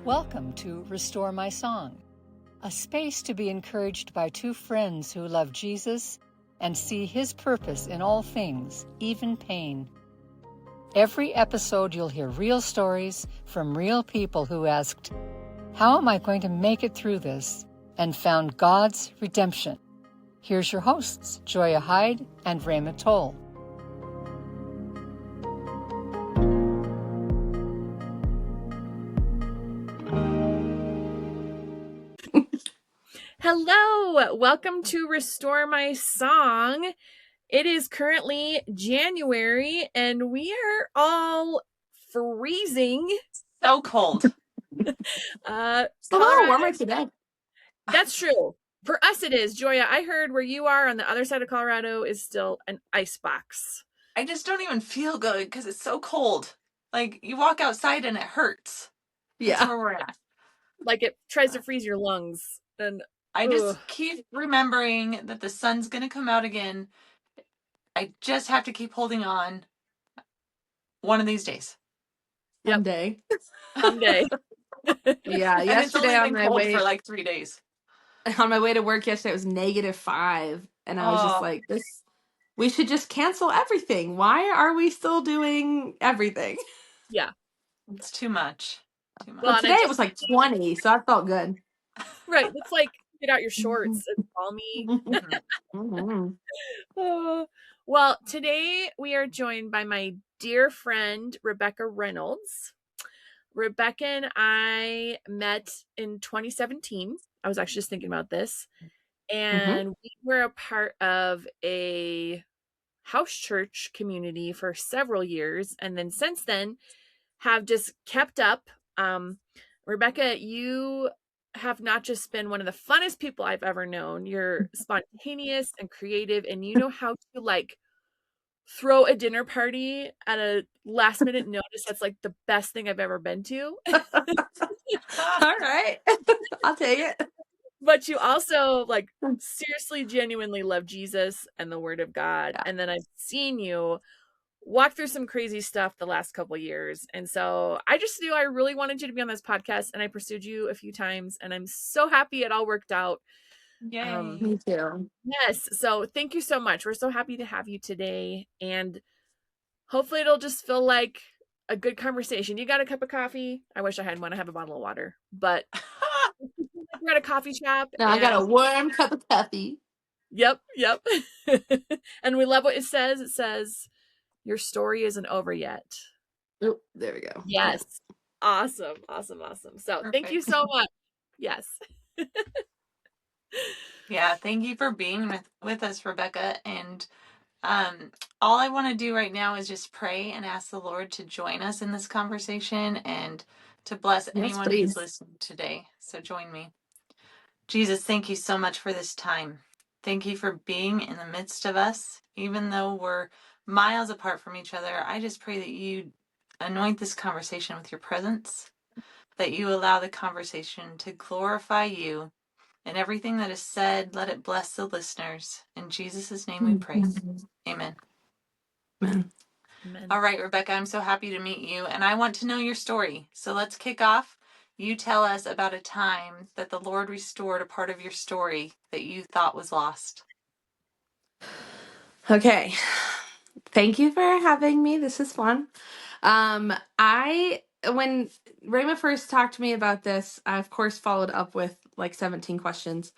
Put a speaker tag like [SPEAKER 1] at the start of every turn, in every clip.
[SPEAKER 1] Welcome to Restore My Song, a space to be encouraged by two friends who love Jesus and see His purpose in all things, even pain. Every episode you'll hear real stories from real people who asked, "How am I going to make it through this?" and found God's redemption. Here's your hosts, Joia Hyde and Reynold.
[SPEAKER 2] Hello, welcome to Restore My Song. It is currently January and we are all freezing.
[SPEAKER 3] So cold.
[SPEAKER 2] It's
[SPEAKER 4] a little warmer today.
[SPEAKER 2] That's true. For us it is. Joia, I heard where you are on the other side of Colorado is still an icebox.
[SPEAKER 3] I just don't even feel good because it's so cold. Like, you walk outside and it hurts. That's where we're at.
[SPEAKER 2] Like it tries to freeze your lungs. And
[SPEAKER 3] I just keep remembering that the sun's going to come out again. I just have to keep holding on one of these days.
[SPEAKER 2] Someday.
[SPEAKER 4] Yeah, yesterday
[SPEAKER 3] on my way for like 3 days.
[SPEAKER 4] On my way to work yesterday, it was -5, and I was just like, we should just cancel everything. Why are we still doing everything?
[SPEAKER 2] Yeah.
[SPEAKER 3] It's too much.
[SPEAKER 4] Well, today it was like 20, so I felt good.
[SPEAKER 2] Right. It's like, get out your shorts and balmy. Well, today we are joined by my dear friend, Rebecca Reynolds. Rebecca and I met in 2017. I was actually just thinking about this. And we were a part of a house church community for several years. And then since then have just kept up. Rebecca, you have not just been one of the funnest people I've ever known. You're spontaneous and creative, and you know how to like throw a dinner party at a last minute notice. That's like the best thing I've ever been to.
[SPEAKER 4] All right. I'll take it.
[SPEAKER 2] But you also like seriously, genuinely love Jesus and the Word of God. Yeah. And then I've seen you walk through some crazy stuff the last couple of years. And so I just knew I really wanted you to be on this podcast, and I pursued you a few times, and I'm so happy it all worked out.
[SPEAKER 3] Yay.
[SPEAKER 4] Me too.
[SPEAKER 2] Yes. So thank you so much. We're so happy to have you today. And hopefully it'll just feel like a good conversation. You got a cup of coffee? I wish I had one. I have a bottle of water, but we're at a coffee shop.
[SPEAKER 4] No, I got a warm cup of coffee.
[SPEAKER 2] Yep. And we love what it says. It says, "Your story isn't over yet."
[SPEAKER 4] Oh, there we go.
[SPEAKER 2] Yes. Awesome. So Perfect. Thank you so much. Yes.
[SPEAKER 3] Yeah, thank you for being with us, Rebecca. And all I want to do right now is just pray and ask the Lord to join us in this conversation and to bless anyone who's listening today. So join me. Jesus, thank you so much for this time. Thank you for being in the midst of us, even though we're miles apart from each other. I just pray that you anoint this conversation with your presence, that you allow the conversation to glorify you, and everything that is said, let it bless the listeners. In Jesus' name we pray. Amen.
[SPEAKER 4] Amen.
[SPEAKER 3] All right, Rebecca, I'm so happy to meet you, and I want to know your story. So let's kick off. You tell us about a time that the Lord restored a part of your story that you thought was lost.
[SPEAKER 4] Okay. Thank you for having me. This is fun. When Rhema first talked to me about this, I of course followed up with like 17 questions.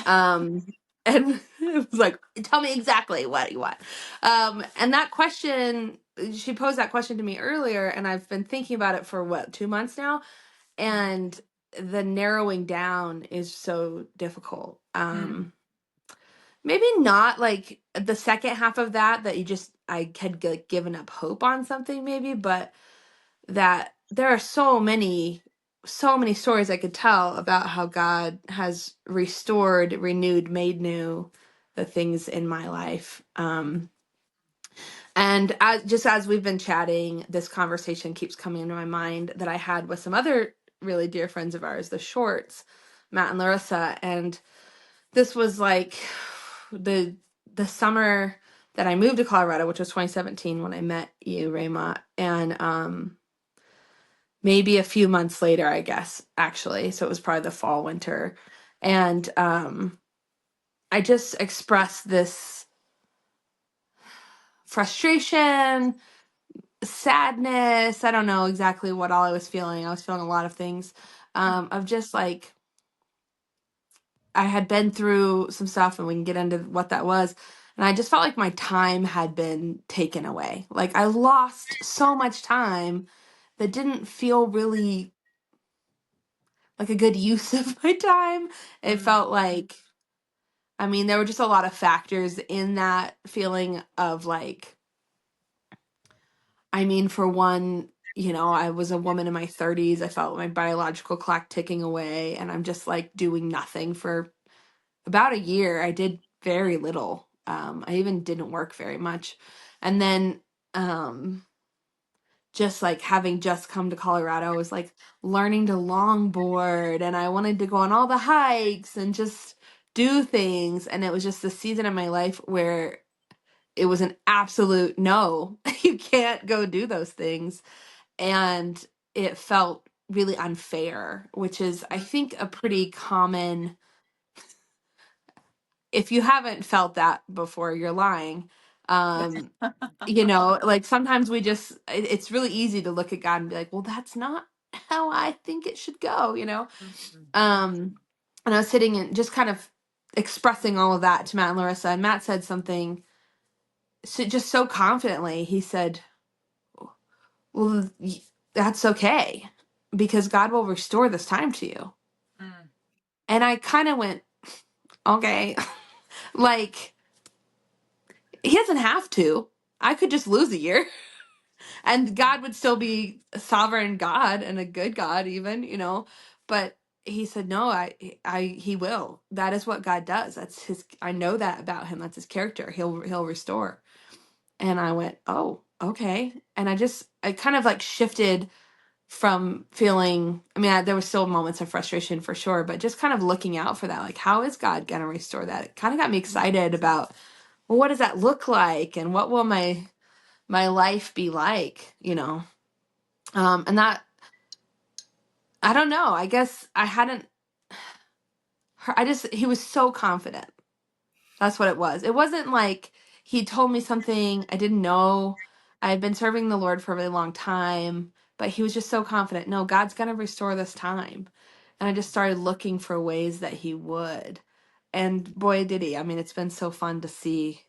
[SPEAKER 4] And it was like, tell me exactly what you want. And that question, she posed that question to me earlier, and I've been thinking about it for 2 months now. And the narrowing down is so difficult. Maybe not like the second half of that I had like given up hope on something maybe, but that there are so many stories I could tell about how God has restored, renewed, made new the things in my life. And as we've been chatting, this conversation keeps coming into my mind that I had with some other really dear friends of ours, the Shorts, Matt and Larissa. And this was like the summer that I moved to Colorado, which was 2017 when I met you, Rhema. And maybe a few months later, I guess, actually. So it was probably the fall, winter. And I just expressed this frustration, sadness. I don't know exactly what all I was feeling. I was feeling a lot of things, of just like, I had been through some stuff, and we can get into what that was. And I just felt like my time had been taken away. Like I lost so much time that didn't feel really like a good use of my time. It felt like, I mean, there were just a lot of factors in that feeling of like, I mean, for one, you know, I was a woman in my 30s. I felt my biological clock ticking away, and I'm just like doing nothing for about a year. I did very little. I even didn't work very much. And then just like having just come to Colorado, I was like learning to longboard, and I wanted to go on all the hikes and just do things. And it was just the season of my life where it was an absolute no, you can't go do those things. And it felt really unfair, which is, I think, a pretty common, if you haven't felt that before, you're lying. You know, like sometimes we just, it's really easy to look at God and be like, well, that's not how I think it should go, you know? And I was sitting and just kind of expressing all of that to Matt and Larissa, and Matt said something so, just so confidently. He said, well, that's okay, because God will restore this time to you. And I kind of went, okay. Like, he doesn't have to. I could just lose a year and God would still be a sovereign God and a good God even, you know. But he said, no, he will. That is what God does. That's his, I know that about him. That's his character. He'll restore. And I went, oh, okay. And I kind of like shifted from feeling, I mean, there was still moments of frustration for sure, but just kind of looking out for that. Like, how is God going to restore that? It kind of got me excited about, well, what does that look like? And what will my life be like, you know? And that, I don't know, I guess I hadn't, he was so confident. That's what it was. It wasn't like he told me something I didn't know. I had been serving the Lord for a really long time, but he was just so confident. No, God's going to restore this time. And I just started looking for ways that he would. And boy, did he. I mean, it's been so fun to see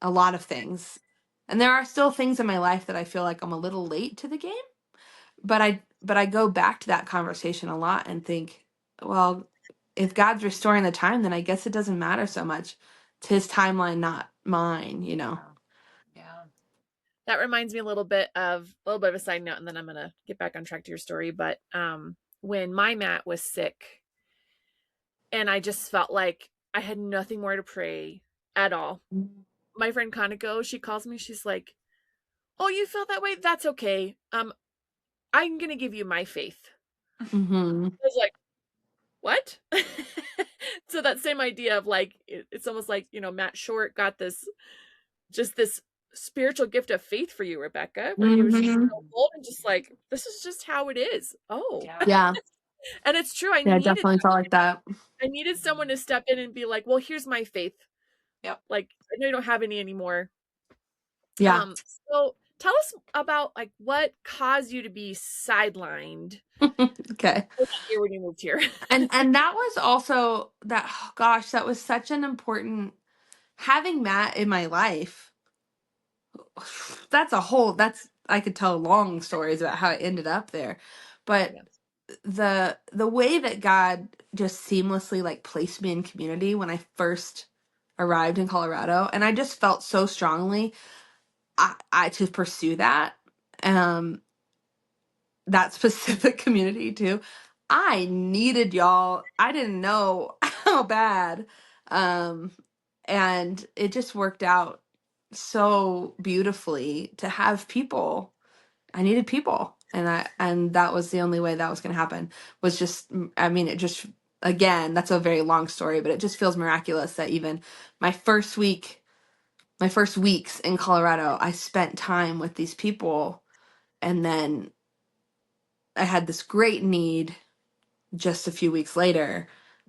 [SPEAKER 4] a lot of things. And there are still things in my life that I feel like I'm a little late to the game. But I go back to that conversation a lot and think, well, if God's restoring the time, then I guess it doesn't matter so much. It's his timeline, not mine, you know.
[SPEAKER 3] Yeah.
[SPEAKER 2] That reminds me a little bit of a side note, and then I'm gonna get back on track to your story. But when my Matt was sick, and I just felt like I had nothing more to pray at all. My friend Kanako, she calls me, she's like, oh, you felt that way? That's okay. I'm gonna give you my faith.
[SPEAKER 4] Mm-hmm.
[SPEAKER 2] I was like, what? So that same idea of like, it's almost like, you know, Matt Short got this spiritual gift of faith for you, Rebecca, where he was just
[SPEAKER 4] Mm-hmm.
[SPEAKER 2] so bold and just like, this is just how it is. Oh,
[SPEAKER 4] Yeah.
[SPEAKER 2] and it's true.
[SPEAKER 4] Yeah, I definitely felt like that.
[SPEAKER 2] I needed someone to step in and be like, well, here's my faith.
[SPEAKER 3] Yep.
[SPEAKER 2] Like, I know you don't have any anymore.
[SPEAKER 4] Yeah.
[SPEAKER 2] So tell us about like what caused you to be sidelined
[SPEAKER 4] Okay.
[SPEAKER 2] here when you moved here.
[SPEAKER 4] And that was also that, oh gosh, that was such an important, having Matt in my life. I could tell long stories about how it ended up there. But
[SPEAKER 2] Yeah.
[SPEAKER 4] the way that God just seamlessly like placed me in community when I first arrived in Colorado, and I just felt so strongly I to pursue that specific community too. I needed y'all. I didn't know how bad. And it just worked out so beautifully to have people. I needed people. And that was the only way that was going to happen, was just, I mean, it just, again, that's a very long story, but it just feels miraculous that even my first weeks in Colorado, I spent time with these people, and then I had this great need just a few weeks later,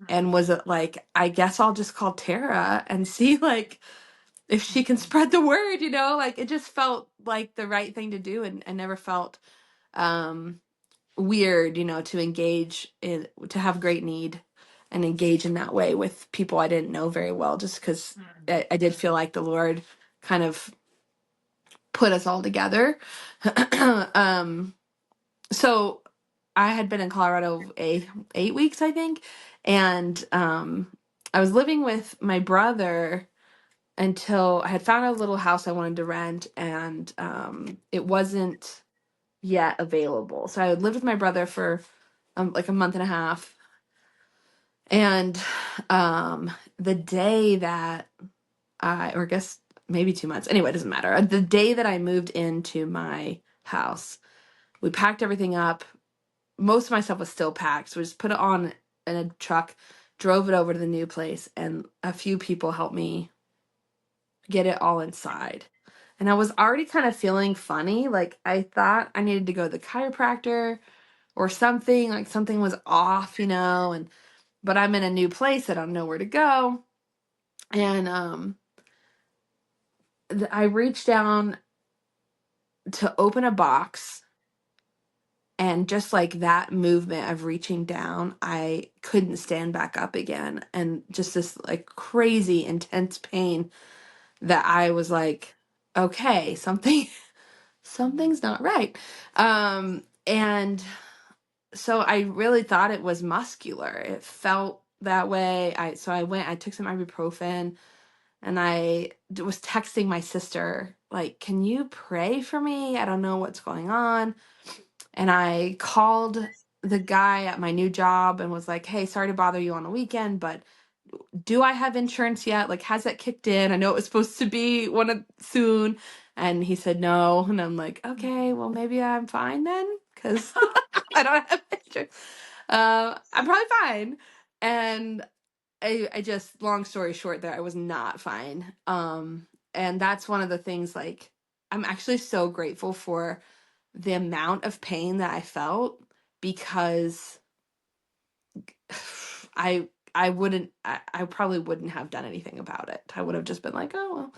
[SPEAKER 4] and was like, I guess I'll just call Tara and see like if she can spread the word, like it just felt like the right thing to do. And I never felt weird, to engage to have great need and engage in that way with people I didn't know very well, just because I did feel like the Lord kind of put us all together. So I had been in Colorado 8 weeks, I think. And I was living with my brother until I had found a little house I wanted to rent, and it wasn't yet available. So I had lived with my brother for like a month and a half. And the day that or I guess maybe 2 months, anyway, it doesn't matter. The day that I moved into my house, we packed everything up. Most of my stuff was still packed. So we just put it on in a truck, drove it over to the new place, and a few people helped me get it all inside. And I was already kind of feeling funny. Like I thought I needed to go to the chiropractor or something, like something was off, but I'm in a new place. I don't know where to go. And I reached down to open a box, and just like that movement of reaching down, I couldn't stand back up again. And just this like crazy intense pain that I was like, okay, something's not right. And so I really thought it was muscular. It felt that way. So I took some ibuprofen, and I was texting my sister, like, can you pray for me? I don't know what's going on. And I called the guy at my new job and was like, hey, sorry to bother you on the weekend, but do I have insurance yet? Like, has that kicked in? I know it was supposed to be soon. And he said no. And I'm like, okay, well, maybe I'm fine then, because I don't have insurance. I'm probably fine. And I just, long story short, that I was not fine. And that's one of the things, like, I'm actually so grateful for the amount of pain that I felt, because I probably wouldn't have done anything about it. I would have just been like, oh, well,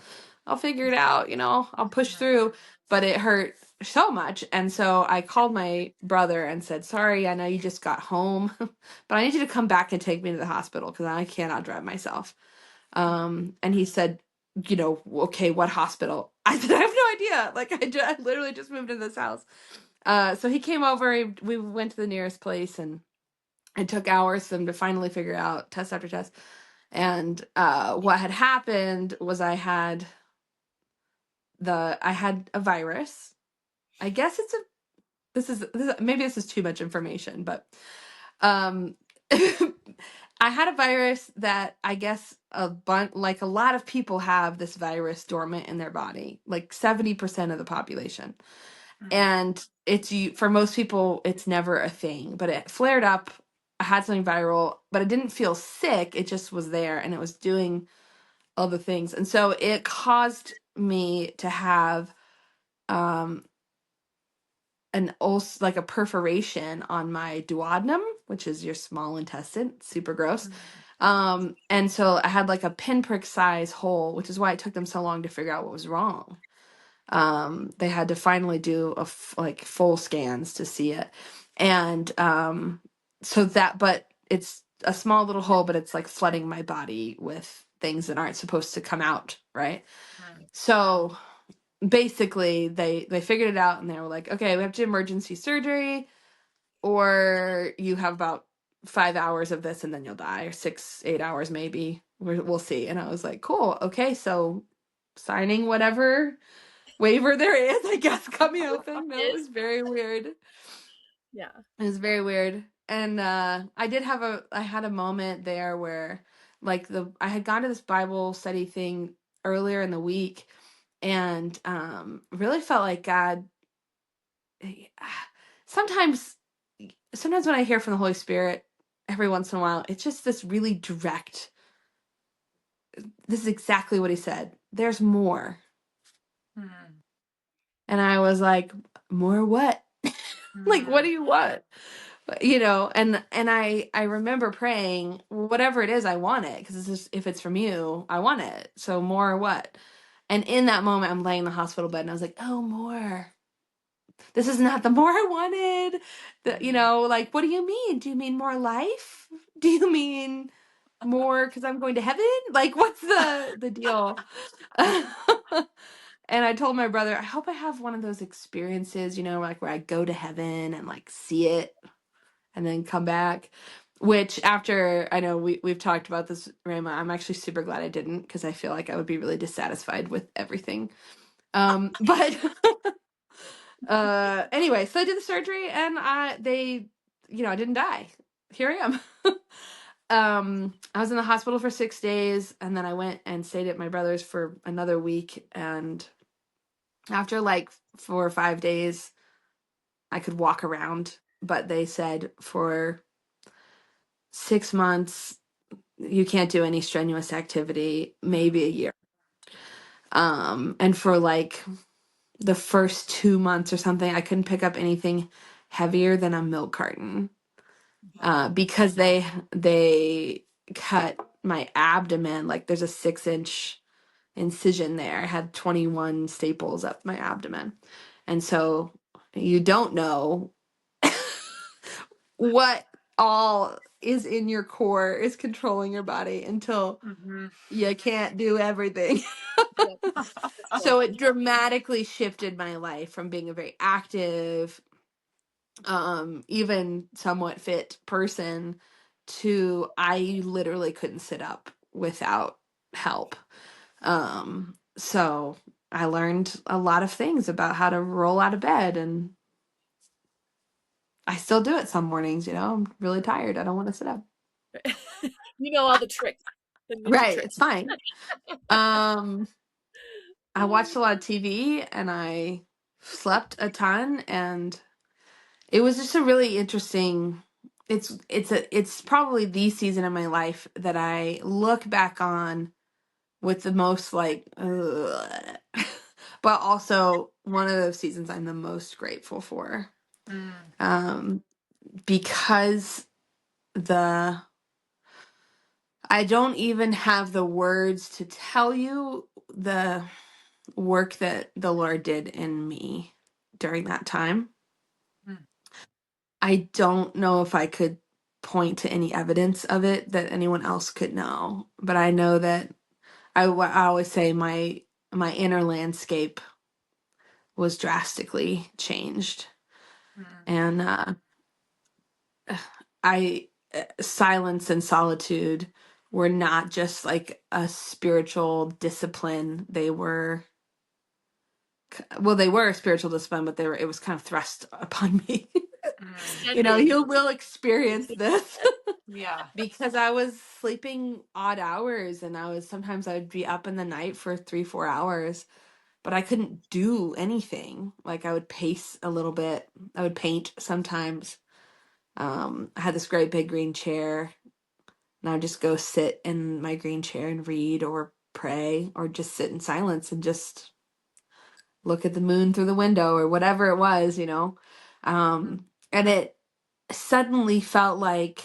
[SPEAKER 4] I'll figure it out, I'll push through. But it hurt so much. And so I called my brother and said, sorry, I know you just got home, but I need you to come back and take me to the hospital because I cannot drive myself. And he said, okay, what hospital? I said, I have no idea. Like, I literally just moved into this house. So he came over, we went to the nearest place, and it took hours for them to finally figure out, test after test. And what had happened was I had a virus. I guess maybe this is too much information, but I had a virus that I guess like a lot of people have this virus dormant in their body, like 70% of the population. And for most people, it's never a thing, but it flared up. I had something viral, but I didn't feel sick. It just was there, and it was doing all the things. And so it caused me to have like a perforation on my duodenum, which is your small intestine. Super gross. And so I had like a pinprick size hole, which is why it took them so long to figure out what was wrong. They had to finally do like full scans to see it. And but it's a small little hole, but it's like flooding my body with things that aren't supposed to come out, right? So basically they figured it out, and they were like, okay, we have to do emergency surgery, or you have about 5 hours of this and then you'll die, or 8 hours maybe. We'll see. And I was like, cool, okay, so signing whatever waiver there is, I guess, cut me open. No, it was very weird.
[SPEAKER 2] Yeah.
[SPEAKER 4] It was very weird. And I had a moment there where, like, I had gone to this Bible study thing earlier in the week, and really felt like God, sometimes when I hear from the Holy Spirit, every once in a while, it's just this really direct, this is exactly what he said. There's more. And I was like, more what? Like, what do you want? You know, and I remember praying, whatever it is, I want it, because it's just, if it's from you, I want it. So more what? And in that moment, I'm laying in the hospital bed, and I was like, oh, more. This is not the more I wanted. You know, like, what do you mean? Do you mean more life? Do you mean more because I'm going to heaven? Like, what's the deal? And I told my brother, I hope I have one of those experiences, you know, like where I go to heaven and like see it and then come back. Which, after, I know we've talked about this, Rhema, I'm actually super glad I didn't, because I feel like I would be really dissatisfied with everything. But anyway, so I did the surgery, and I didn't die. Here I am. I was in the hospital for 6 days, and then I went and stayed at my brother's for another week. And after like 4 or 5 days, I could walk around, but they said for 6 months, you can't do any strenuous activity, maybe a year. And for like the first 2 months or something, I couldn't pick up anything heavier than a milk carton, because they cut my abdomen. Like, there's a 6-inch incision there. I had 21 staples up my abdomen. And so you don't know what all is in your core is controlling your body until you can't do everything. So it dramatically shifted my life from being a very active, even somewhat fit person, to I literally couldn't sit up without help. So I learned a lot of things about how to roll out of bed, and I still do it some mornings. You know, I'm really tired, I don't want to sit up.
[SPEAKER 2] You know all the tricks. The ninja
[SPEAKER 4] Right,
[SPEAKER 2] tricks.
[SPEAKER 4] it's fine. I watched a lot of TV, and I slept a ton, and it was just a really interesting. It's probably the season of my life that I look back on with the most like, ugh, but also one of those seasons I'm the most grateful for, because I don't even have the words to tell you the work that the Lord did in me during that time. I don't know if I could point to any evidence of it that anyone else could know, but I know that I always say my inner landscape was drastically changed. And silence and solitude were not just like a spiritual discipline. They were a spiritual discipline, but it was kind of thrust upon me. You know, you will experience this.
[SPEAKER 3] Yeah.
[SPEAKER 4] Because I was sleeping odd hours, and sometimes I would be up in the night for 3-4 hours, but I couldn't do anything. Like, I would pace a little bit. I would paint sometimes. I had this great big green chair, and I would just go sit in my green chair and read or pray, or just sit in silence and just look at the moon through the window, or whatever it was, you know. And it suddenly felt like,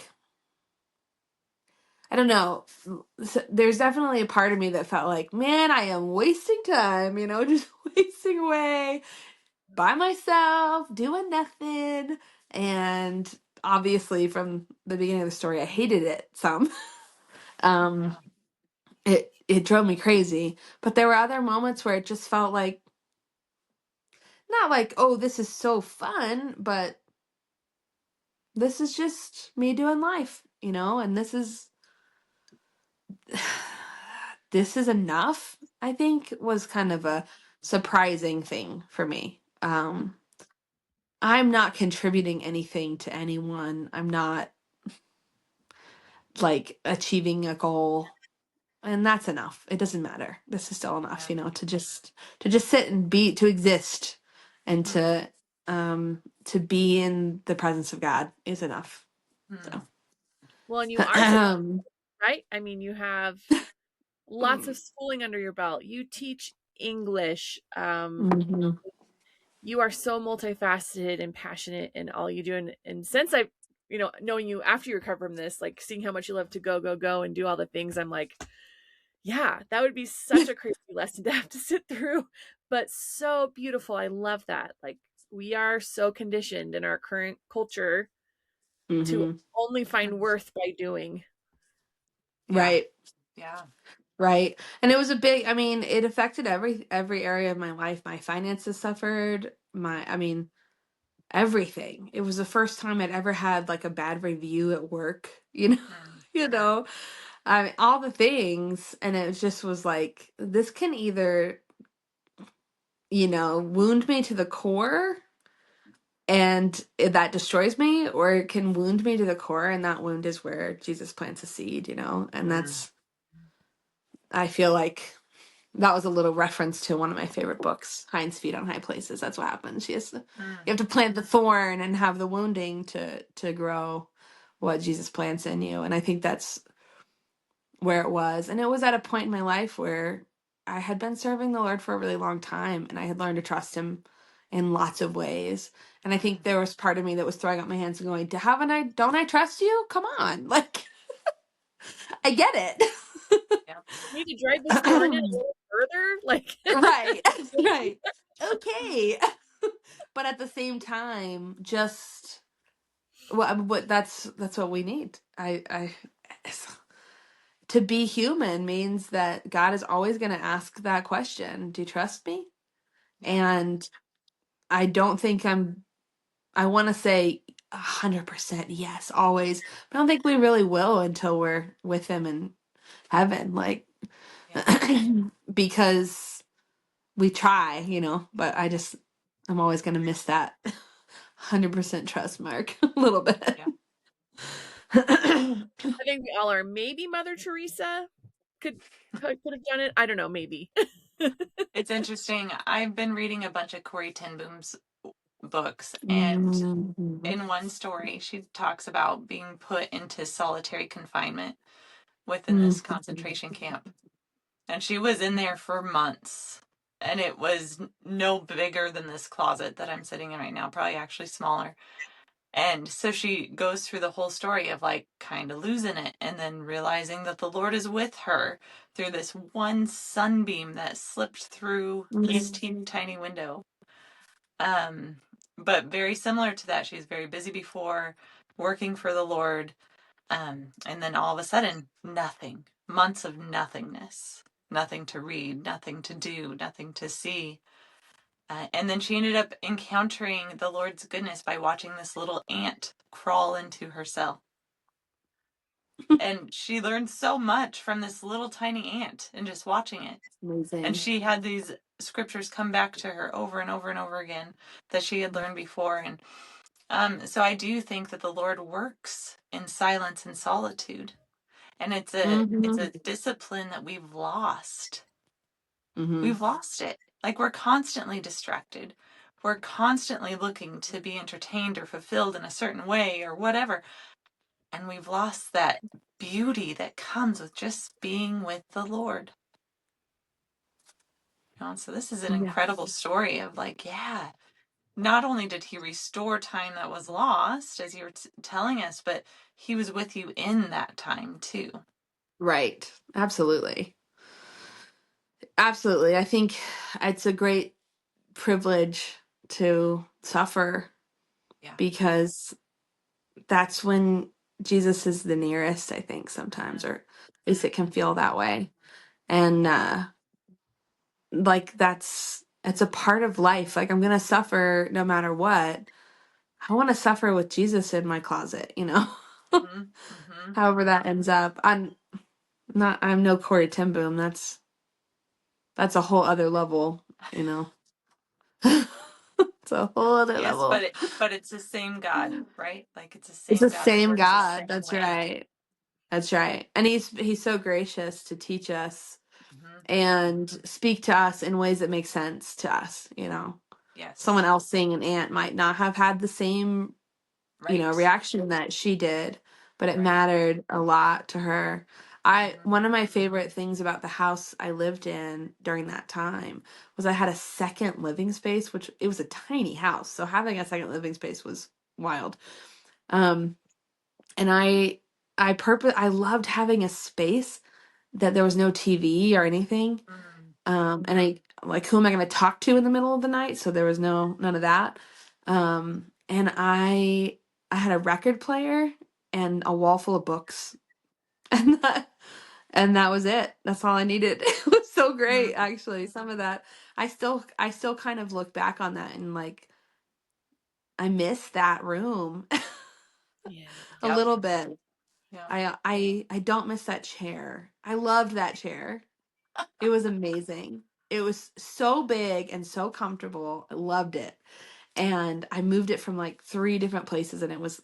[SPEAKER 4] I don't know, there's definitely a part of me that felt like, man, I am wasting time, you know, just wasting away by myself, doing nothing. And obviously, from the beginning of the story, I hated it some. It drove me crazy. But there were other moments where it just felt like, not like, oh, this is so fun, but this is just me doing life, you know, and this is enough, I think, was kind of a surprising thing for me. I'm not contributing anything to anyone. I'm not like achieving a goal, and that's enough. It doesn't matter. This is still enough, you know, to just sit and to exist, and to be in the presence of God is enough. So.
[SPEAKER 2] Well, and you are, right? I mean, you have lots of schooling under your belt. You teach English. you are so multifaceted and passionate in all you do. And since I've, knowing you after you recover from this, like seeing how much you love to go and do all the things, I'm like, yeah, that would be such a crazy lesson to have to sit through, but so beautiful. I love that. Like, we are so conditioned in our current culture to
[SPEAKER 4] Mm-hmm.
[SPEAKER 2] only find worth by doing.
[SPEAKER 3] Yeah.
[SPEAKER 4] Right.
[SPEAKER 3] Yeah.
[SPEAKER 4] Right. And it was I mean, it affected every area of my life. My finances suffered, everything. It was the first time I'd ever had like a bad review at work,
[SPEAKER 3] Mm.
[SPEAKER 4] you know, I mean, all the things. And it just was like, this can either, wound me to the core and that destroys me, or it can wound me to the core. And that wound is where Jesus plants a seed, and
[SPEAKER 3] Mm.
[SPEAKER 4] I feel like that was a little reference to one of my favorite books, Hind's Feet on High Places. That's what happens. You
[SPEAKER 3] Mm.
[SPEAKER 4] have to plant the thorn and have the wounding to grow what Jesus plants in you. And I think that's where it was. And it was at a point in my life where I had been serving the Lord for a really long time, and I had learned to trust him in lots of ways. And I think there was part of me that was throwing up my hands and going, don't I trust you? Come on. Like, I get it.
[SPEAKER 3] Yeah.
[SPEAKER 2] You need to drive this thorn in a little further. Like,
[SPEAKER 4] Right. Right. Okay. But at the same time, just what that's what we need. To be human means that God is always going to ask that question, do you trust me?
[SPEAKER 3] Yeah.
[SPEAKER 4] And I don't think I want to say 100% yes, always, but I don't think we really will until we're with him in heaven, like,
[SPEAKER 3] Yeah.
[SPEAKER 4] because we try, but I'm always going to miss that 100% trust mark a little bit.
[SPEAKER 3] Yeah.
[SPEAKER 2] I think we all are. Maybe Mother Teresa could have done it. I don't know. Maybe.
[SPEAKER 3] It's interesting. I've been reading a bunch of Corrie ten Boom's books, and
[SPEAKER 4] Mhm.
[SPEAKER 3] in one story, she talks about being put into solitary confinement within this
[SPEAKER 4] Mhm.
[SPEAKER 3] concentration camp. And she was in there for months. And it was no bigger than this closet that I'm sitting in right now, probably actually smaller. And so she goes through the whole story of like kind of losing it and then realizing that the Lord is with her through this one sunbeam that slipped through this teeny tiny window. Um, but very similar to that, she was very busy before working for the Lord. And then all of a sudden, nothing, months of nothingness, nothing to read, nothing to do, nothing to see. And then she ended up encountering the Lord's goodness by watching this little ant crawl into her cell. And she learned so much from this little tiny ant and just watching it. And
[SPEAKER 4] Amazing.
[SPEAKER 3] she had these scriptures come back to her over and over and over again that she had learned before. And so I do think that the Lord works in silence and solitude. And it's
[SPEAKER 4] Hmm.
[SPEAKER 3] a discipline that we've lost.
[SPEAKER 4] Hmm.
[SPEAKER 3] We've lost it. Like, we're constantly distracted. We're constantly looking to be entertained or fulfilled in a certain way or whatever. And we've lost that beauty that comes with just being with the Lord. So this is an
[SPEAKER 4] Yeah.
[SPEAKER 3] incredible story of like, yeah, not only did he restore time that was lost, as you were telling us, but he was with you in that time too.
[SPEAKER 4] Right. Absolutely. Absolutely. I think it's a great privilege to suffer
[SPEAKER 3] Yeah.
[SPEAKER 4] because that's when Jesus is the nearest, I think, sometimes, or at least it can feel that way. And like it's a part of life. Like, I'm gonna suffer no matter what. I want to suffer with Jesus in my closet,
[SPEAKER 3] Mm-hmm. Mm-hmm.
[SPEAKER 4] however that ends up. I'm no Corey ten Boom. That's a whole other level, you know. It's a whole other
[SPEAKER 3] Yes,
[SPEAKER 4] level.
[SPEAKER 3] but it's the same God, right? Like, it's the
[SPEAKER 4] It's
[SPEAKER 3] same
[SPEAKER 4] the
[SPEAKER 3] God that
[SPEAKER 4] same
[SPEAKER 3] works the same
[SPEAKER 4] God. That's
[SPEAKER 3] way.
[SPEAKER 4] right. That's right. And he's so gracious to teach us
[SPEAKER 3] Mm-hmm.
[SPEAKER 4] and speak to us in ways that make sense to us. Someone
[SPEAKER 3] Yes.
[SPEAKER 4] else seeing an ant might not have had the same,
[SPEAKER 3] Right.
[SPEAKER 4] reaction that she did, but it
[SPEAKER 3] Right.
[SPEAKER 4] mattered a lot to her. One of my favorite things about the house I lived in during that time was I had a second living space, which it was a tiny house. So having a second living space was wild. Um, and I loved having a space that there was no TV or anything. And I like, who am I going to talk to in the middle of the night? So there was none of that. And I had a record player and a wall full of books, and that was it. That's all I needed. It was so great, actually. Some of that, I still kind of look back on that and like, I miss that room
[SPEAKER 2] Yeah.
[SPEAKER 4] a
[SPEAKER 3] Yep.
[SPEAKER 4] little bit.
[SPEAKER 3] Yeah.
[SPEAKER 4] I don't miss that chair. I loved that chair. It was amazing. It was so big and so comfortable. I loved it. And I moved it from like 3 different places, and it was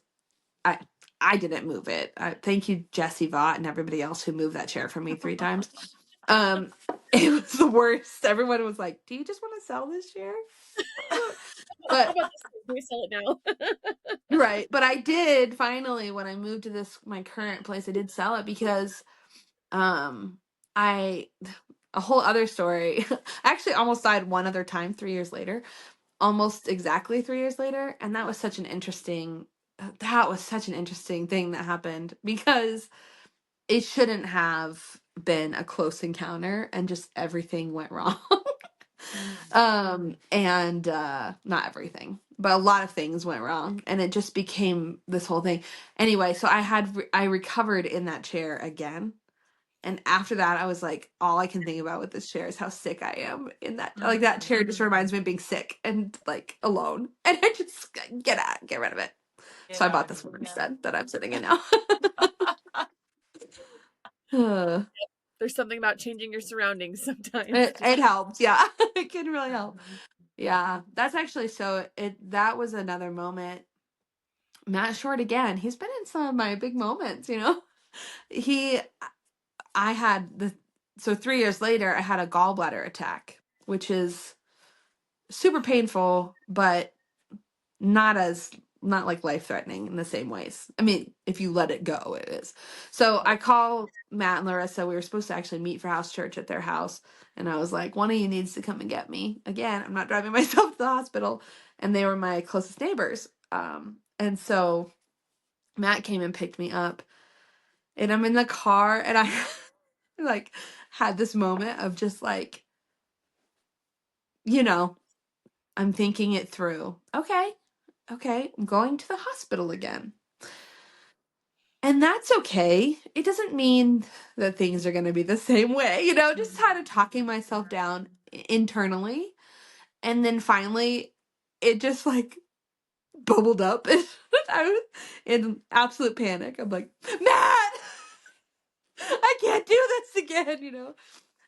[SPEAKER 4] I I didn't move it. Thank you, Jesse Vaught, and everybody else who moved that chair for me 3 times. Um, it was the worst. Everyone was like, "Do you just want to sell this chair?"
[SPEAKER 2] How
[SPEAKER 4] But
[SPEAKER 2] about this? Can we sell it now?
[SPEAKER 4] right, but I did finally, when I moved to my current place, I did sell it because um I a whole other story. I actually almost died one other time 3 years later, almost exactly 3 years later, and that was such an interesting thing that happened, because it shouldn't have been a close encounter, and just everything went wrong. And not everything, but a lot of things went wrong, and it just became this whole thing. Anyway, so I recovered in that chair again. And after that, I was like, all I can think about with this chair is how sick I am in that. Like, that chair just reminds me of being sick and like alone. And I just get rid of it. So I bought this one instead that I'm sitting in now. Uh,
[SPEAKER 2] There's something about changing your surroundings sometimes.
[SPEAKER 4] it helped. Yeah. It can really help. Yeah. That's actually that was another moment. Matt Short again. He's been in some of my big moments, you know? He, I had so 3 years later, I had a gallbladder attack, which is super painful, but not like life threatening in the same ways. I mean, if you let it go, it is. So I call Matt and Larissa. We were supposed to actually meet for house church at their house. And I was like, one of you needs to come and get me. Again, I'm not driving myself to the hospital. And they were my closest neighbors. And so Matt came and picked me up. And I'm in the car, and I like had this moment of just like, you know, I'm thinking it through. Okay, I'm going to the hospital again. And that's okay. It doesn't mean that things are going to be the same way, you know, just kind of talking myself down internally. And then finally, it just like bubbled up. And I was in absolute panic. I'm like, Matt, I can't do this again, you know?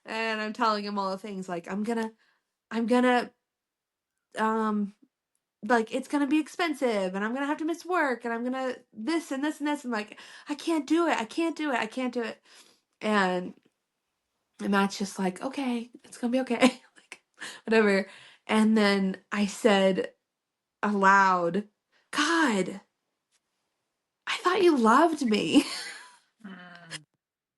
[SPEAKER 4] And I'm telling him all the things like, I'm gonna, um, like, it's gonna be expensive, and I'm gonna have to miss work, and I'm gonna this and this and this. And like, I can't do it. I can't do it. I can't do it. And Matt's just like, okay, it's gonna be okay. Like, whatever. And then I said aloud, God, I thought you loved me.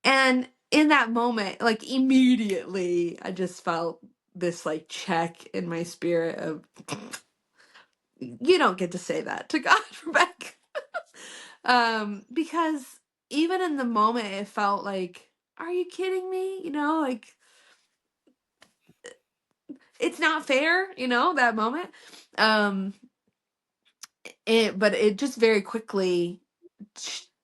[SPEAKER 4] And in that moment, like immediately, I just felt this like check in my spirit of, you don't get to say that to God, Rebecca. Because even in the moment, it felt like, are you kidding me? You know, like, it's not fair, you know, that moment. But it just very quickly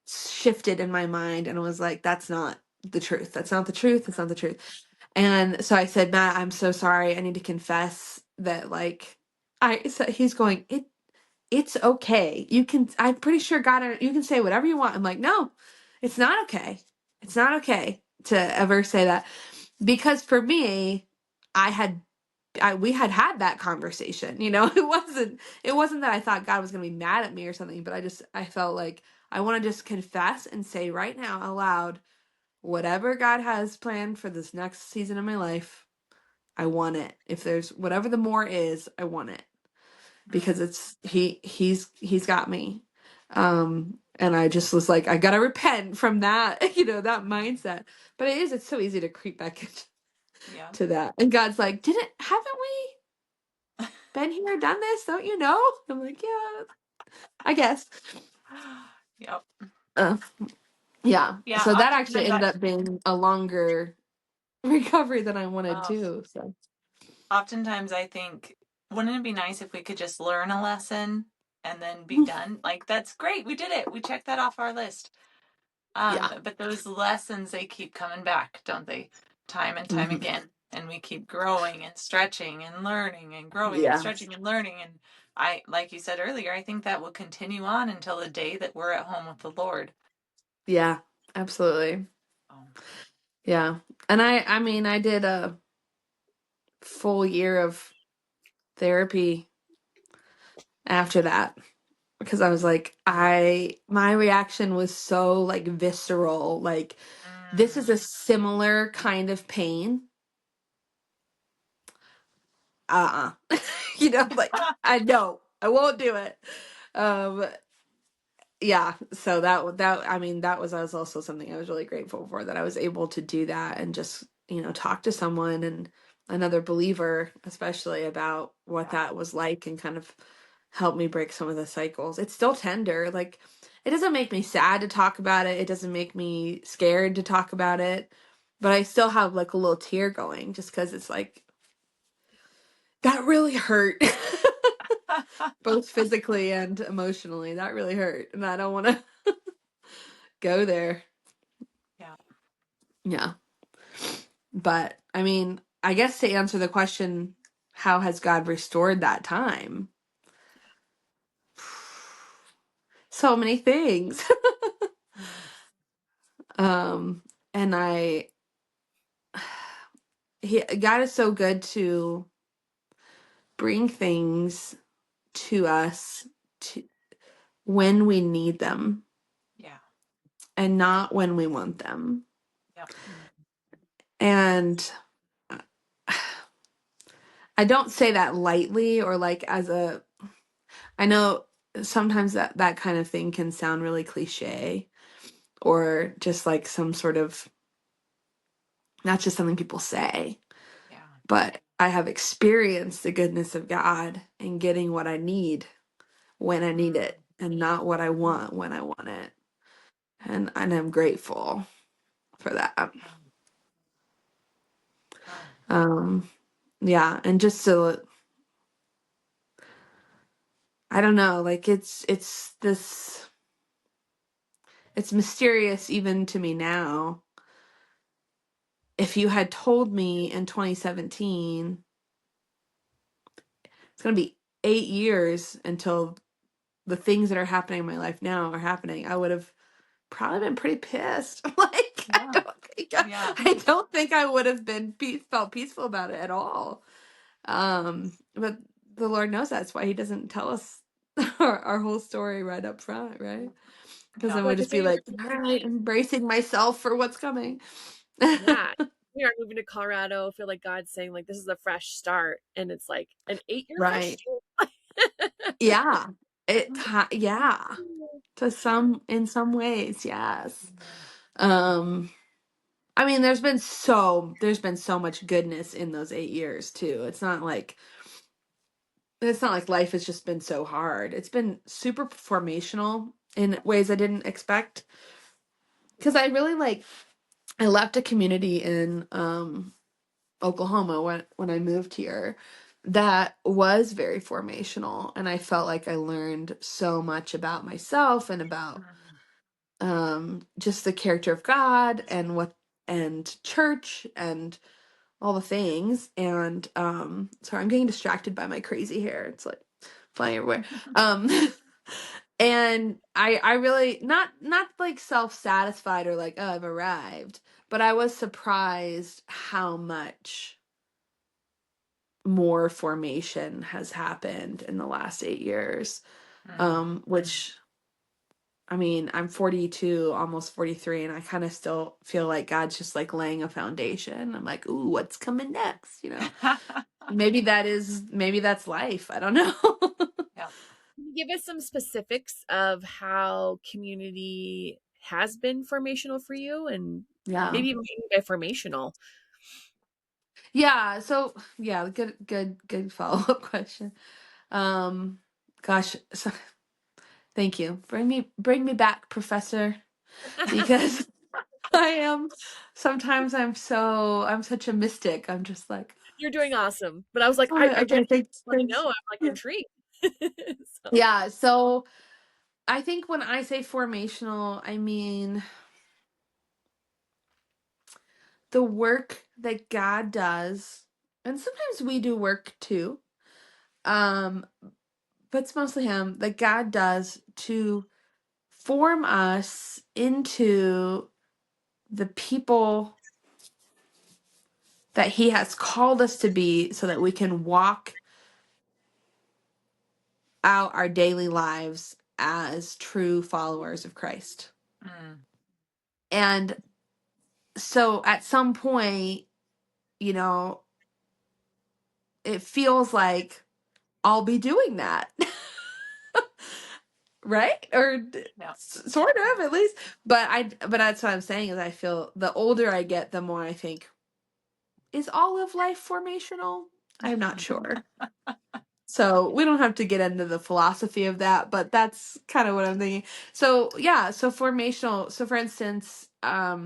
[SPEAKER 4] shifted in my mind, and it was like, that's not the truth. That's not the truth. That's not the truth. And so I said, Matt, I'm so sorry. I need to confess that, like, he's going, it's okay. I'm pretty sure God, you can say whatever you want. I'm like, no, it's not okay. It's not okay to ever say that. Because for me, we had that conversation, you know. It wasn't that I thought God was going to be mad at me or something, but I felt like I want to just confess and say right now aloud, whatever God has planned for this next season of my life, I want it. If there's whatever the more is, I want it, because he's got me. And I just was like, I gotta repent from that, that mindset. But it's so easy to creep back
[SPEAKER 3] Yeah.
[SPEAKER 4] into that. And God's like, haven't we been here, done this? Don't you know? I'm like, yeah, I guess.
[SPEAKER 3] Yep.
[SPEAKER 4] Yeah.
[SPEAKER 3] Yeah.
[SPEAKER 4] So that actually
[SPEAKER 3] Oftentimes
[SPEAKER 4] ended up being a longer recovery than I wanted
[SPEAKER 3] uh,
[SPEAKER 4] to. So
[SPEAKER 3] oftentimes I think, wouldn't it be nice if we could just learn a lesson and then be done? Like, that's great. We did it. We checked that off our list.
[SPEAKER 4] yeah.
[SPEAKER 3] But those lessons, they keep coming back, don't they? Time and time
[SPEAKER 4] Mhm.
[SPEAKER 3] again. And we keep growing and stretching and learning and growing and
[SPEAKER 4] Yeah.
[SPEAKER 3] stretching and learning. And I, like you said earlier, I think that will continue on until the day that we're at home with the Lord.
[SPEAKER 4] Yeah, absolutely.
[SPEAKER 3] Oh.
[SPEAKER 4] Yeah. And I mean, I did a full year of therapy after that because I was like, my reaction was so like visceral. Like, this is a similar kind of pain. Like, I know I won't do it. Um, yeah, so that was also something I was really grateful for, that I was able to do that and just talk to someone, and another believer especially, about what that was like, and kind of help me break some of the cycles. It's still tender. Like, it doesn't make me sad to talk about it, it doesn't make me scared to talk about it, but I still have like a little tear going, just because it's like, that really hurt. Both physically and emotionally, that really hurt, and I don't want to go there.
[SPEAKER 3] Yeah.
[SPEAKER 4] Yeah. But I mean, I guess to answer the question, how has God restored that time? So many things. um and God is so good to bring things to us to when we need them,
[SPEAKER 3] Yeah.
[SPEAKER 4] and not when we want them.
[SPEAKER 3] Yep.
[SPEAKER 4] And I don't say that lightly, or like I know sometimes that kind of thing can sound really cliche, or just like some sort of, not just something people say,
[SPEAKER 3] Yeah.
[SPEAKER 4] but I have experienced the goodness of God in getting what I need when I need it, and not what I want when I want it. And I'm grateful for that. Um, yeah, and just to, I don't know, like it's mysterious even to me now. If you had told me in 2017 it's going to be 8 years until the things that are happening in my life now are happening, I would have probably been pretty pissed. Like,
[SPEAKER 3] Yeah. Yeah.
[SPEAKER 4] I don't think I would have been felt peaceful about it at all. But the Lord knows that's why He doesn't tell us our whole story right up front, right? Because
[SPEAKER 3] Yeah.
[SPEAKER 4] then
[SPEAKER 2] Well,
[SPEAKER 4] we'd
[SPEAKER 2] to
[SPEAKER 4] just be
[SPEAKER 2] say,
[SPEAKER 4] like, all right, embracing myself for what's coming.
[SPEAKER 2] yeah, we are moving to Colorado. I feel like God's saying, like, this is a fresh start. And it's like an 8-year fresh
[SPEAKER 4] Right.
[SPEAKER 2] start.
[SPEAKER 4] Yeah. Yeah. In some ways, yes. I mean, there's been so much goodness in those 8 years too. It's not like life has just been so hard. It's been super formational in ways I didn't expect. Because I left a community in Oklahoma when I moved here that was very formational, and I felt like I learned so much about myself and about just the character of God and church and all the things. And sorry, I'm getting distracted by my crazy hair. It's like flying everywhere. Um and I really, not like self-satisfied or like, oh, I've arrived, but I was surprised how much more formation has happened in the last 8 years. Which, I mean, I'm 42, almost 43, and I kind of still feel like God's just like laying a foundation. I'm like, ooh, what's coming next? Maybe that's life. I don't know.
[SPEAKER 3] Yeah.
[SPEAKER 2] give us some specifics of how community has been formational for you, and maybe even by formational?
[SPEAKER 4] Yeah. So yeah, good follow-up question. Gosh, so, thank you. Bring me back, Professor, because sometimes I'm such a mystic. I'm just like,
[SPEAKER 2] You're doing awesome. But I was like, I
[SPEAKER 4] okay,
[SPEAKER 2] genuinely
[SPEAKER 4] thanks,
[SPEAKER 2] want to
[SPEAKER 4] thanks.
[SPEAKER 2] know. I'm like
[SPEAKER 4] Yeah.
[SPEAKER 2] intrigued. So,
[SPEAKER 4] Yeah, so I think when I say formational, I mean the work that God does, and sometimes we do work too. But it's mostly him that God does to form us into the people that he has called us to be so that we can walk out our daily lives as true followers of Christ.
[SPEAKER 3] Mm.
[SPEAKER 4] And so at some point, you know, it feels like I'll be doing that. Right? Or
[SPEAKER 3] Yeah.
[SPEAKER 4] sort of, at least. But that's what I'm saying is I feel the older I get, the more I think, is all of life formational? I'm not sure. So we don't have to get into the philosophy of that, but that's kind of what I'm thinking. So yeah, so formational. So for instance, I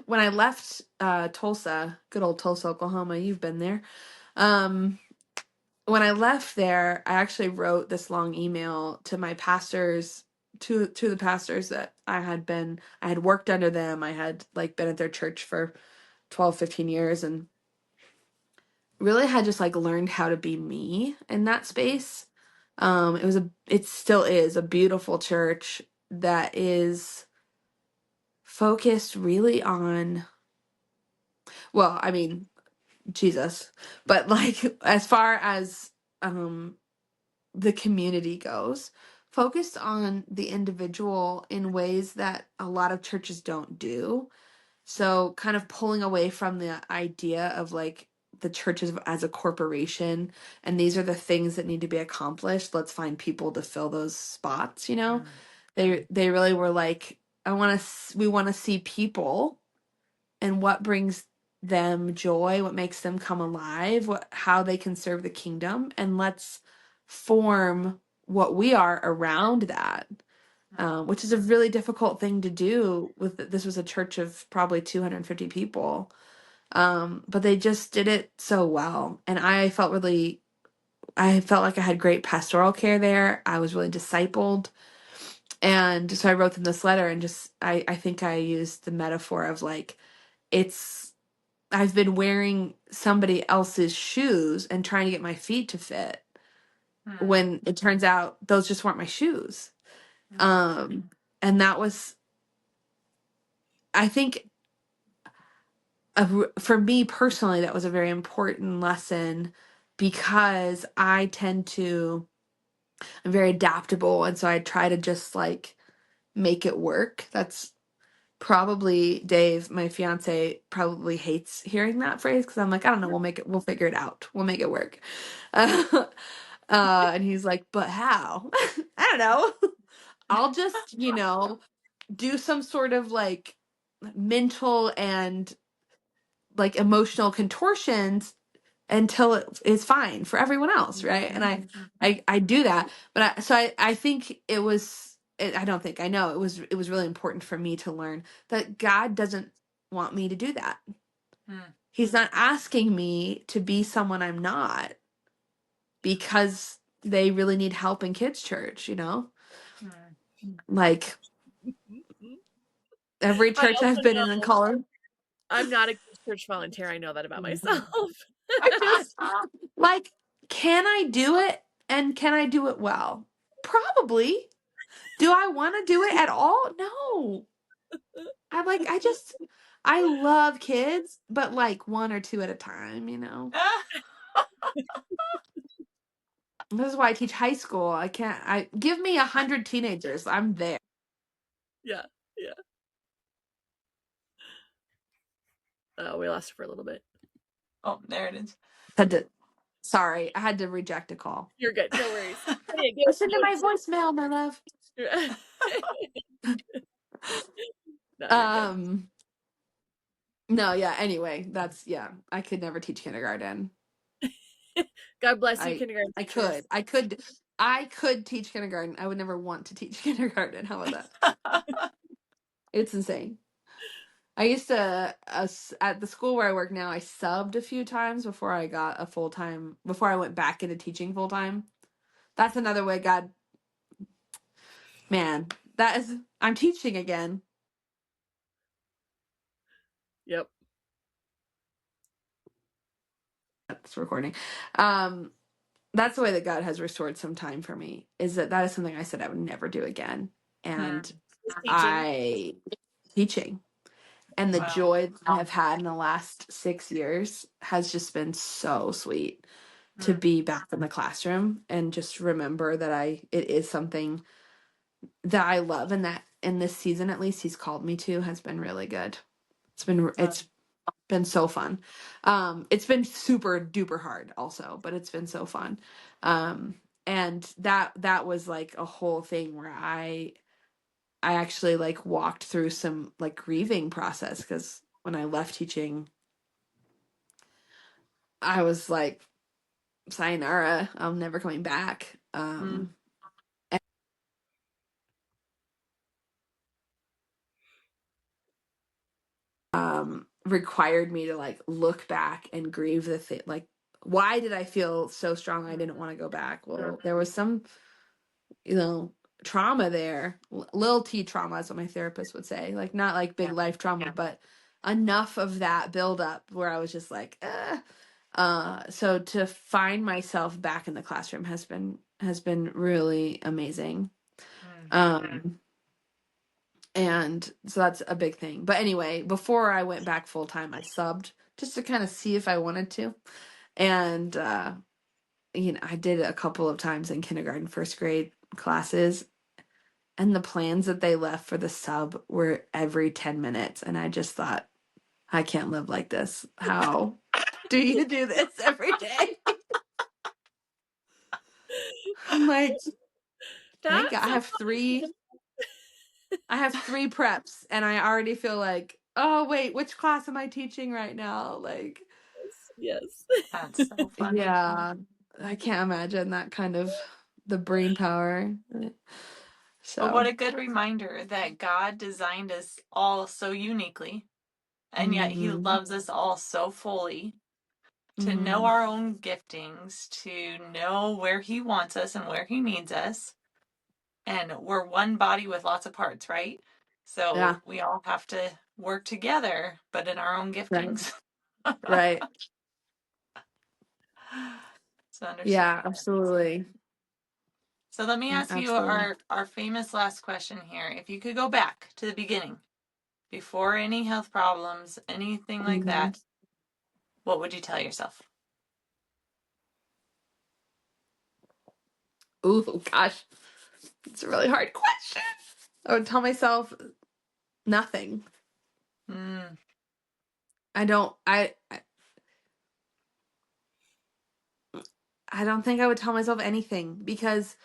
[SPEAKER 4] when I left Tulsa, good old Tulsa, Oklahoma, you've been there. Um, when I left there, I actually wrote this long email to my pastors, to the pastors that I had worked under them. I had like been at their church for 12, 15 years and really had just like learned how to be me in that space. It still is a beautiful church that is focused really on, well, I mean, Jesus, but like as far as the community goes, focused on the individual in ways that a lot of churches don't do. So kind of pulling away from the idea of like the church as a corporation and these are the things that need to be accomplished. Let's find people to fill those spots, you know?
[SPEAKER 3] Mm.
[SPEAKER 4] They really were like, we want to see people and what brings them joy, what makes them come alive, how they can serve the kingdom, and let's form what we are around that, which is a really difficult thing to do. This was a church of probably 250 people, but they just did it so well, and I felt like I had great pastoral care there. I was really discipled. And so I wrote them this letter and just I think I used the metaphor of like it's I've been wearing somebody else's shoes and trying to get my feet to fit
[SPEAKER 3] Mm.
[SPEAKER 4] when it turns out those just weren't my shoes.
[SPEAKER 3] Mm.
[SPEAKER 4] And that was, I think, for me personally, that was a very important lesson because I'm very adaptable. And so I try to just like make it work. That's probably Dave, my fiance, probably hates hearing that phrase because I'm like, I don't know, we'll figure it out. We'll make it work. And he's like, but how? I don't know. I'll just, do some sort of like mental and like emotional contortions until it is fine for everyone else, right? And I do that, but I think I don't think I know it was really important for me to learn that God doesn't want me to do that.
[SPEAKER 3] Mm.
[SPEAKER 4] He's not asking me to be someone I'm not because they really need help in kids church,
[SPEAKER 3] Mm.
[SPEAKER 4] like every
[SPEAKER 2] I
[SPEAKER 4] church I've
[SPEAKER 2] also
[SPEAKER 4] been in
[SPEAKER 2] know
[SPEAKER 4] college.
[SPEAKER 2] I'm not a church volunteer. I know that about myself.
[SPEAKER 4] I just like, can I do it and can I do it well? Probably. Do I want to do it at all? No. I love kids, but like one or two at a time. This is why I teach high school. I give me 100 teenagers. I'm there.
[SPEAKER 2] Yeah, yeah. We lost it for a little bit.
[SPEAKER 3] Oh, there it is.
[SPEAKER 4] Had to Sorry, I had to reject a call.
[SPEAKER 2] You're good. No worries.
[SPEAKER 4] Listen to my voicemail, my love.
[SPEAKER 2] No, you're good.
[SPEAKER 4] No, yeah, anyway, I could never teach kindergarten.
[SPEAKER 2] God bless you, kindergarten
[SPEAKER 4] I
[SPEAKER 2] teachers.
[SPEAKER 4] I could teach kindergarten. I would never want to teach kindergarten. How about that? It's insane. I used to at the school where I work now, I subbed a few times before I got a full-time, before I went back into teaching full-time. That's another way God, man, I'm teaching again.
[SPEAKER 2] Yep.
[SPEAKER 4] That's recording. That's the way that God has restored some time for me, is that is something I said I would never do again. And teaching. And the
[SPEAKER 3] Wow.
[SPEAKER 4] joy that I have had in the last 6 years has just been so sweet to be back in the classroom and just remember that it is something that I love, and that in this season, at least, he's called me to, has been really good. It's been so fun. It's been super duper hard also, but it's been so fun. And that was like a whole thing where I actually like walked through some like grieving process, because when I left teaching, I was like, sayonara, I'm never coming back. Required me to like look back and grieve the thing. Like, why did I feel so strong I didn't want to go back? Well, there was some, trauma there. Little T trauma is what my therapist would say. Like, not like big life trauma, but enough of that build up where I was just like, so to find myself back in the classroom has been really amazing. And so that's a big thing. But anyway, before I went back full time, I subbed just to kind of see if I wanted to. And I did it a couple of times in kindergarten, first grade classes, and the plans that they left for the sub were every 10 minutes, and I just thought, I can't live like this. How do you do this every day? I'm like, thank God. I have three preps, and I already feel like, oh wait, which class am I teaching right now? Like,
[SPEAKER 2] yes.
[SPEAKER 3] That's so funny.
[SPEAKER 4] yeah, I can't imagine that kind of the brain power. So,
[SPEAKER 3] But what a good reminder that God designed us all so uniquely, and yet he loves us all so fully, to know our own giftings, to know where he wants us and where he needs us. And we're one body with lots of parts, right? So
[SPEAKER 4] yeah,
[SPEAKER 3] we all have to work together, but in our own giftings.
[SPEAKER 4] right.
[SPEAKER 3] So understand.
[SPEAKER 4] Yeah, absolutely.
[SPEAKER 3] So let me ask you our famous last question here. If you could go back to the beginning, before any health problems, anything like that, what would you tell yourself?
[SPEAKER 4] Ooh, gosh, it's a really hard question. I would tell myself nothing. I don't think I would tell myself anything, because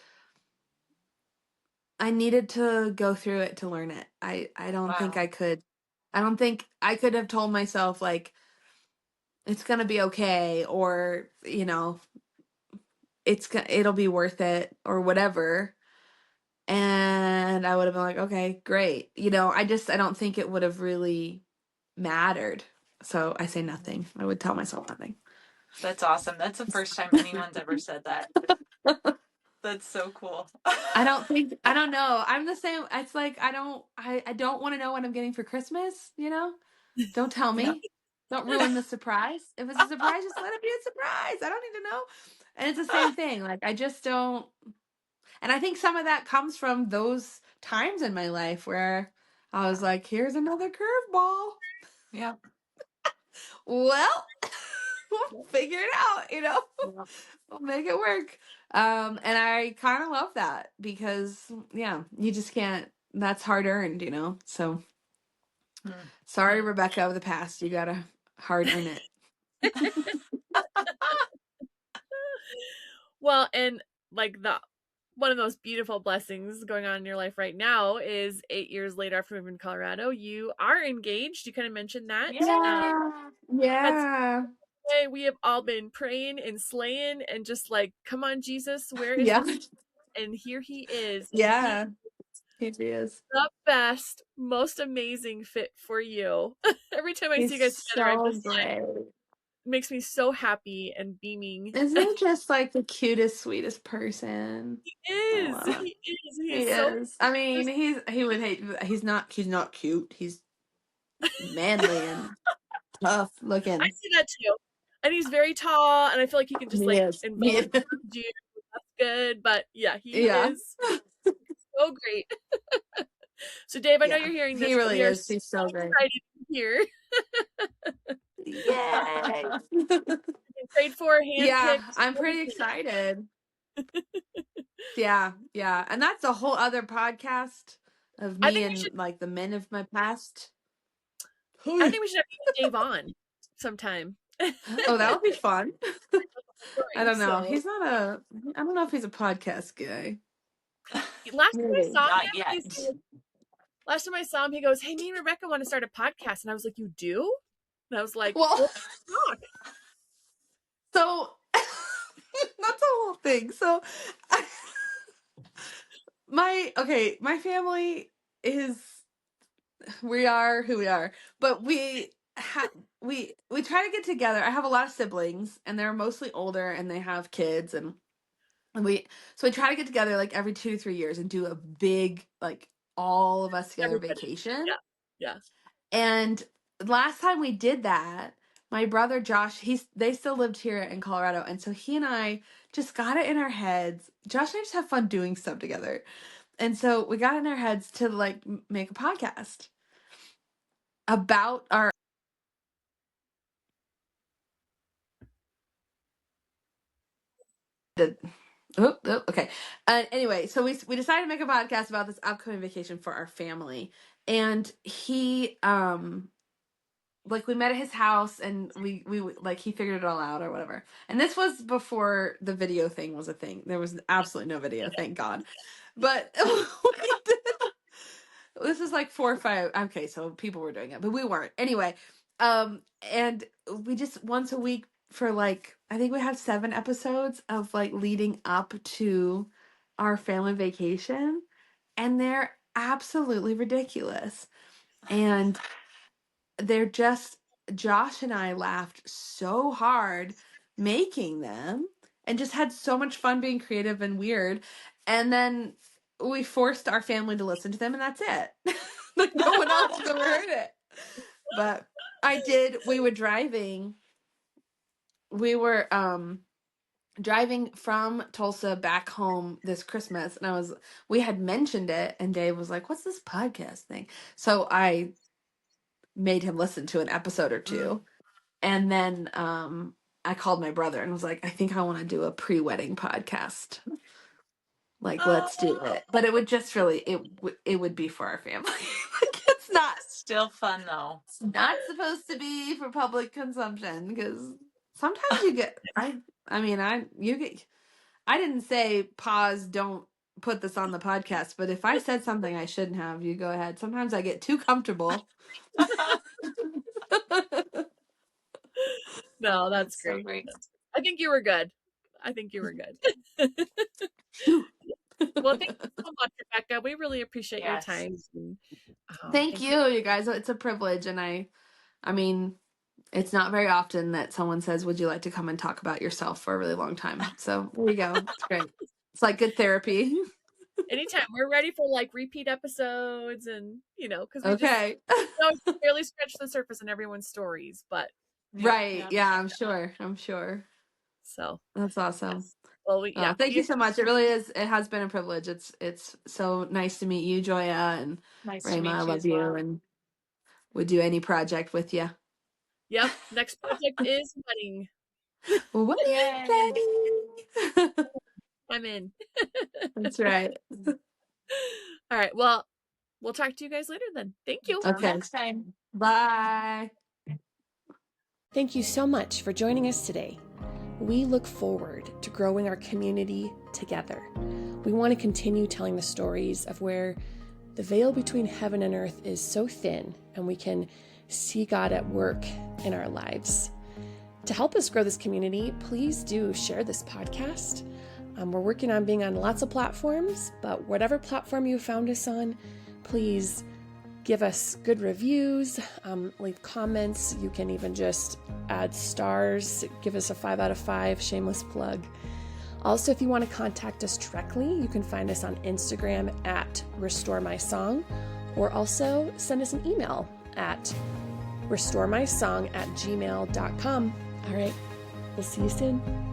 [SPEAKER 4] I needed to go through it to learn it. I don't think I could. I don't think I could have told myself like, it's gonna be okay, or it'll be worth it, or whatever. And I would have been like, okay, great. I don't think it would have really mattered. So I say nothing. I would tell myself nothing.
[SPEAKER 3] That's awesome. That's the first time anyone's ever said that. That's so cool.
[SPEAKER 4] I don't know. I'm the same. It's like, I don't want to know what I'm getting for Christmas, Don't tell me. Don't ruin the surprise. If it's a surprise, just let it be a surprise. I don't need to know. And it's the same thing. Like, I just don't. And I think some of that comes from those times in my life where I was like, here's another curveball.
[SPEAKER 3] Yeah.
[SPEAKER 4] Well, we'll figure it out, We'll make it work. And I kind of love that, because, yeah, you just can't, that's hard earned, So sorry, Rebecca of the past, you gotta hard earn it.
[SPEAKER 2] Well, and like one of the most beautiful blessings going on in your life right now is 8 years later after moving to Colorado, you are engaged. You kind of mentioned that. That's
[SPEAKER 4] Yeah.
[SPEAKER 2] the way we have all been praying and slaying and just like, come on, Jesus, where is
[SPEAKER 4] Yeah.
[SPEAKER 2] this? And here he is. And
[SPEAKER 4] Yeah. He is.
[SPEAKER 2] the best, most amazing fit for you. Every time I see you guys
[SPEAKER 4] He's
[SPEAKER 2] together, I'm
[SPEAKER 4] so
[SPEAKER 2] just like,
[SPEAKER 4] great.
[SPEAKER 2] it makes me so happy and beaming.
[SPEAKER 4] Isn't he just like the cutest, sweetest person?
[SPEAKER 2] He
[SPEAKER 4] I
[SPEAKER 2] is.
[SPEAKER 4] love him.
[SPEAKER 2] He is. He
[SPEAKER 4] He
[SPEAKER 2] is so.
[SPEAKER 4] is. I mean, he would hate. He's not cute. He's manly and tough
[SPEAKER 2] I
[SPEAKER 4] looking.
[SPEAKER 2] see that too. And he's very tall, and I feel like he can just
[SPEAKER 4] He
[SPEAKER 2] like
[SPEAKER 4] is. He
[SPEAKER 2] envelop
[SPEAKER 4] is.
[SPEAKER 2] you. That's good. But yeah, he
[SPEAKER 4] Yeah.
[SPEAKER 2] is so great. So Dave, I know
[SPEAKER 4] Yeah.
[SPEAKER 2] you're hearing
[SPEAKER 4] He
[SPEAKER 2] this, but
[SPEAKER 4] really
[SPEAKER 2] we are
[SPEAKER 4] is.
[SPEAKER 2] so
[SPEAKER 4] He's so great.
[SPEAKER 2] excited here.
[SPEAKER 4] Yay.
[SPEAKER 2] Prayed for,
[SPEAKER 4] Yeah,
[SPEAKER 2] handpicked.
[SPEAKER 4] I'm pretty excited. Yeah, yeah. And that's a whole other podcast of
[SPEAKER 2] I
[SPEAKER 4] me
[SPEAKER 2] think we
[SPEAKER 4] and
[SPEAKER 2] should.
[SPEAKER 4] like the men of my past.
[SPEAKER 2] I think we should have you and Dave on sometime.
[SPEAKER 4] Oh, that would be fun. I don't know.
[SPEAKER 2] So
[SPEAKER 4] I don't know if he's a podcast guy.
[SPEAKER 2] last time I
[SPEAKER 4] Maybe.
[SPEAKER 2] saw
[SPEAKER 3] Not
[SPEAKER 2] him,
[SPEAKER 3] yet.
[SPEAKER 2] last time I saw him, he goes, "Hey, me and Rebecca want to start a podcast," and I was like, "You do?" And I was like,
[SPEAKER 4] Well,
[SPEAKER 2] "Well, talk."
[SPEAKER 4] so that's a whole thing. So my family is we are who we are, but we try to get together. I have a lot of siblings, and they're mostly older, and they have kids, and we try to get together like every 2 to 3 years and do a big like all of us together
[SPEAKER 2] Everybody,
[SPEAKER 4] vacation.
[SPEAKER 2] yeah.
[SPEAKER 4] And last time we did that, my brother Josh, they still lived here in Colorado, and so he and I just got it in our heads. Josh and I just have fun doing stuff together. And so we got in our heads to like make a podcast about our okay. Anyway, so we decided to make a podcast about this upcoming vacation for our family, and he like we met at his house, and we like he figured it all out or whatever. And this was before the video thing was a thing. There was absolutely no video, thank God. But we did. This is like 4 or 5. Okay, so people were doing it, but we weren't. Anyway, and we just once a week for like I think we have 7 episodes of like leading up to our family vacation, and they're absolutely ridiculous. And they're just Josh and I laughed so hard making them and just had so much fun being creative and weird. And then we forced our family to listen to them, and that's it. Like no one else has ever heard it. But we were driving from Tulsa back home this Christmas, and we had mentioned it, and Dave was like, "What's this podcast thing?" So I made him listen to an episode or two. And then I called my brother and was like, I think I want to do a pre-wedding podcast. Like, let's do it. But it would just really it would be for our family. Like it's not
[SPEAKER 3] Still fun though.
[SPEAKER 4] it's not supposed to be for public consumption, because sometimes you get I didn't say pause, don't put this on the podcast, but if I said something I shouldn't have, you go ahead. Sometimes I get too comfortable.
[SPEAKER 2] No, that's
[SPEAKER 3] So
[SPEAKER 2] great.
[SPEAKER 3] great.
[SPEAKER 2] I think you were good. Well, thank you so much, Rebecca. We really appreciate your
[SPEAKER 3] Yes.
[SPEAKER 2] time. And,
[SPEAKER 4] Thank you guys. It's a privilege, and I mean, it's not very often that someone says, "Would you like to come and talk about yourself for a really long time?" So there you go. It's great. It's like good therapy.
[SPEAKER 2] Anytime, we're ready for like repeat episodes, and because we
[SPEAKER 4] Okay.
[SPEAKER 2] just barely scratch the surface in everyone's stories, but
[SPEAKER 4] Right. Yeah, I'm sure.
[SPEAKER 2] so
[SPEAKER 4] That's awesome.
[SPEAKER 2] yes. Well,
[SPEAKER 4] Thank you so much. It really is. It has been a privilege. It's so nice to meet you, Joia, and
[SPEAKER 3] Nice to
[SPEAKER 4] Rhema.
[SPEAKER 3] meet
[SPEAKER 4] I
[SPEAKER 3] you
[SPEAKER 4] love
[SPEAKER 3] as
[SPEAKER 4] you,
[SPEAKER 3] well.
[SPEAKER 4] and would do any project with you.
[SPEAKER 2] Yep. Next project is wedding.
[SPEAKER 3] Yay.
[SPEAKER 2] I'm in.
[SPEAKER 4] That's right.
[SPEAKER 2] All right. Well, we'll talk to you guys later then. Thank you.
[SPEAKER 3] Until
[SPEAKER 4] Okay.
[SPEAKER 3] next time.
[SPEAKER 4] Bye.
[SPEAKER 2] Thank you so much for joining us today.
[SPEAKER 5] we look forward to growing our community together. We want to continue telling the stories of where the veil between heaven and earth is so thin and we can see God at work in our lives. To help us grow this community, please do share this podcast. We're working on being on lots of platforms, but whatever platform you found us on, please give us good reviews, leave comments. You can even just add stars, give us a 5 out of 5, shameless plug. Also, if you want to contact us directly, you can find us on Instagram at restoremysong, or also send us an email at restoremysong@gmail.com. All right, we'll see you soon.